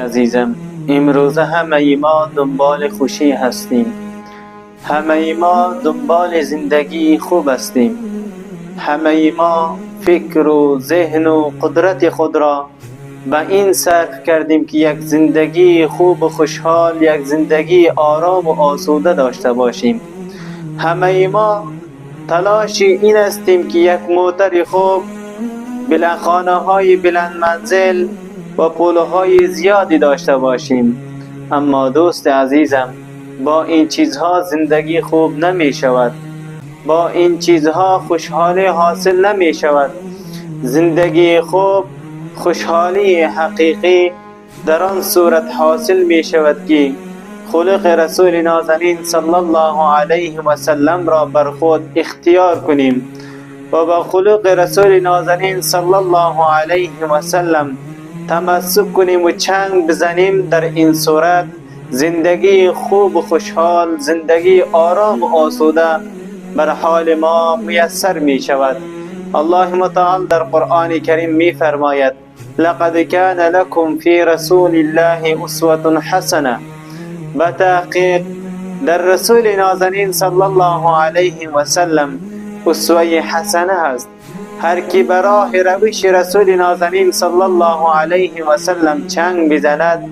عزیزم، امروزه همه ما دنبال خوشی هستیم. همه ما دنبال زندگی خوب هستیم. همه ما فکر و ذهن و قدرت خود را به این صرف کردیم که یک زندگی خوب و خوشحال، یک زندگی آرام و آسوده داشته باشیم. همه ما تلاش این هستیم که یک موتر خوب، بلندخانه های بلند منزل و پولهای زیادی داشته باشیم. اما دوست عزیزم، با این چیزها زندگی خوب نمی شود. با این چیزها خوشحالی حاصل نمی شود. زندگی خوب، خوشحالی حقیقی در آن صورت حاصل می شود که خلق رسول نازنین صلی الله علیه و سلم را بر خود اختیار کنیم و با خلق رسول نازنین صلی الله علیه و سلم تمسک کنیم و چنگ بزنیم. در این صورت زندگی خوب و خوشحال، زندگی آرام و آسوده بر حال ما میسر می شود. الله متعال در قرآن کریم می فرماید: لقد كان لكم في رسول الله اسوة حسنه. به تحقیق در رسول نازنین صلی الله علیه و سلم اسوه حسنه است. هر کی بر راه روش رسول نازنین صلی الله علیه و سلم چنگ بزند،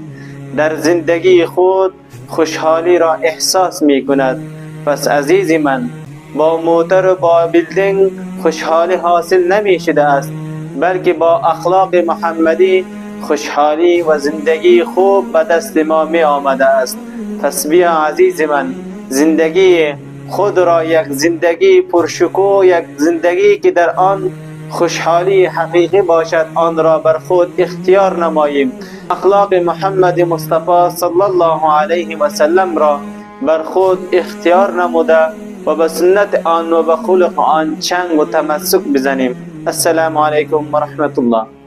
در زندگی خود خوشحالی را احساس می کند. پس عزیز من، با موتر و با بیلدینگ خوشحالی حاصل نمی شده است، بلکه با اخلاق محمدی خوشحالی و زندگی خوب به دست ما می آمده است. پس بیا عزیز من، زندگی خود را یک زندگی پرشکوه، یک زندگی که در آن خوشحالی حقیقی باشد، آن را بر خود اختیار نماییم. اخلاق محمد مصطفی صلی الله علیه و سلم را بر خود اختیار نموده و به سنت آن و به خلق آن چنگ و تمسک بزنیم. السلام علیکم و رحمت الله.